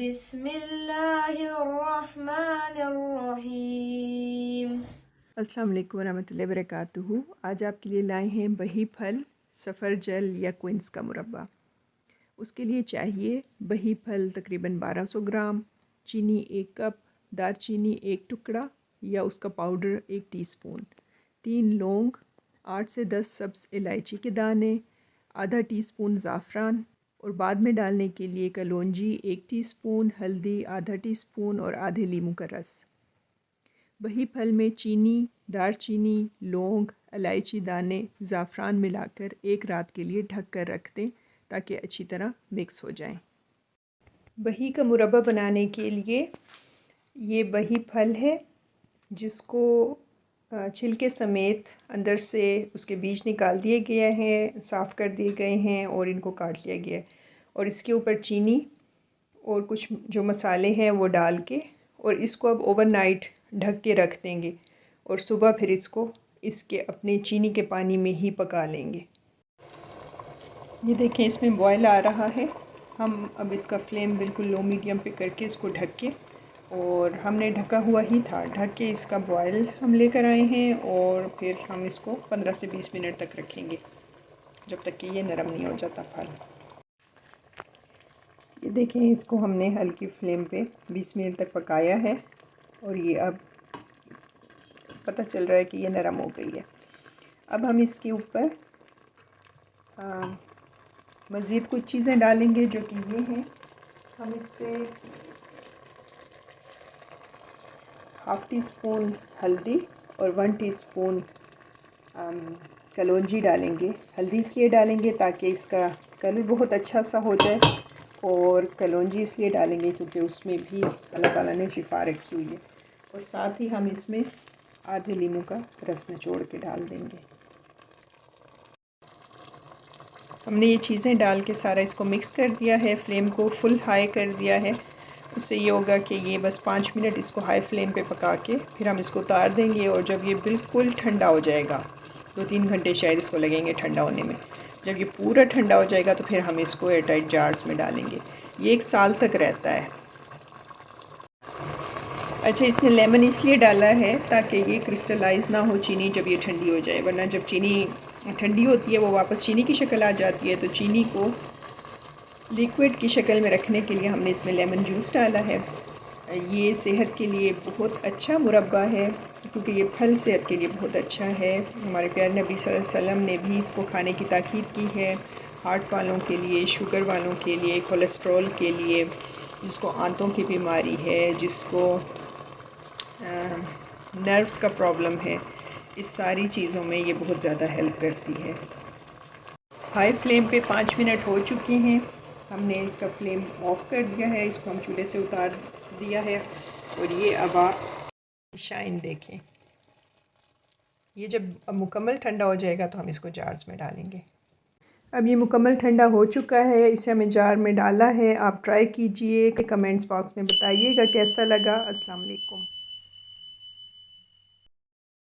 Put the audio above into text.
बिस्मिल्लाहिर्रहमानिर्रहीम। अस्सलाम वालेकुम रहमतुल्लाहि व बरकातुहू। आज आपके लिए लाए हैं बही फल, सफ़रजल या क्विंस का मुरब्बा। उसके लिए चाहिए बही फल तकरीबन 1200 ग्राम, चीनी 1 कप, दारचीनी 1 टुकड़ा या उसका पाउडर 1 टीस्पून, 3 लौंग, 8 से 10 सब्ज़ इलायची के दाने, आधा टीस्पून ज़ाफ़रान और बाद में डालने के लिए कलौंजी 1 टीस्पून, हल्दी आधा टीस्पून और आधे लीमू का रस। बही फल में चीनी, दारचीनी, लौंग, इलायची दाने, ज़ाफ़रान मिलाकर 1 रात के लिए ढक कर रख दें ताकि अच्छी तरह मिक्स हो जाएं। बही का मुरब्बा बनाने के लिए ये बही फल है जिसको छिलके समेत अंदर से उसके बीज निकाल दिए गए हैं, साफ़ कर दिए गए हैं और इनको काट लिया गया है। और इसके ऊपर चीनी और कुछ जो मसाले हैं वो डाल के और इसको अब ओवरनाइट ढक के रख देंगे और सुबह फिर इसको इसके अपने चीनी के पानी में ही पका लेंगे। ये देखें इसमें बॉयल आ रहा है। हम अब इसका फ्लेम बिल्कुल लो मीडियम पे करके इसको ढक के, और हमने ढका हुआ ही था, ढक के इसका बॉयल हम लेकर आए हैं और फिर हम इसको 15 से 20 मिनट तक रखेंगे जब तक कि ये नरम नहीं हो जाता फल। ये देखें इसको हमने हल्की फ्लेम पे 20 मिनट तक पकाया है और ये अब पता चल रहा है कि ये नरम हो गई है। अब हम इसके ऊपर मज़ीद कुछ चीज़ें डालेंगे जो कि ये हैं। हम इस पर ½ टीस्पून हल्दी और 1 टीस्पून कलौंजी डालेंगे। हल्दी इसलिए डालेंगे ताकि इसका कलर बहुत अच्छा सा हो जाए, और कलौंजी इसलिए डालेंगे क्योंकि उसमें भी अल्लाह ताला ने शिफा रखी हुई है। और साथ ही हम इसमें आधे लीमू का रस निचोड़ के डाल देंगे। हमने ये चीज़ें डाल के सारा इसको मिक्स कर दिया है, फ्लेम को फुल हाई कर दिया है। उससे ये होगा कि ये बस 5 मिनट इसको हाई फ्लेम पे पका के फिर हम इसको उतार देंगे। और जब ये बिल्कुल ठंडा हो जाएगा, 2-3 घंटे शायद इसको लगेंगे ठंडा होने में, जब ये पूरा ठंडा हो जाएगा तो फिर हम इसको एयरटाइट जार्स में डालेंगे। ये 1 साल तक रहता है। अच्छा, इसमें लेमन इसलिए डाला है ताकि ये क्रिस्टलाइज़ ना हो चीनी जब ये ठंडी हो जाए, वरना जब चीनी ठंडी होती है वो वापस चीनी की शक्ल आ जाती है। तो चीनी को लिक्विड की शक्ल में रखने के लिए हमने इसमें लेमन जूस डाला है। ये सेहत के लिए बहुत अच्छा मुरब्बा है क्योंकि ये फल सेहत के लिए बहुत अच्छा है। हमारे प्यारे नबी सल्लल्लाहु अलैहि वसल्लम ने भी इसको खाने की ताकीद की है। हार्ट वालों के लिए, शुगर वालों के लिए, कोलेस्ट्रॉल के लिए, जिसको आंतों की बीमारी है, जिसको नर्व्स का प्रॉब्लम है, इस सारी चीज़ों में ये बहुत ज़्यादा हेल्प करती है। हाई फ्लेम पे 5 मिनट हो चुके हैं। हमने इसका फ्लेम ऑफ कर दिया है, इसको हम चूल्हे से उतार दिया है। और ये अब आप शाइन देखें, ये जब अब मुकम्मल ठंडा हो जाएगा तो हम इसको जार्स में डालेंगे। अब ये मुकम्मल ठंडा हो चुका है, इसे हमें जार में डाला है। आप ट्राई कीजिए, कमेंट्स बॉक्स में बताइएगा कैसा लगा। अस्सलाम वालेकुम।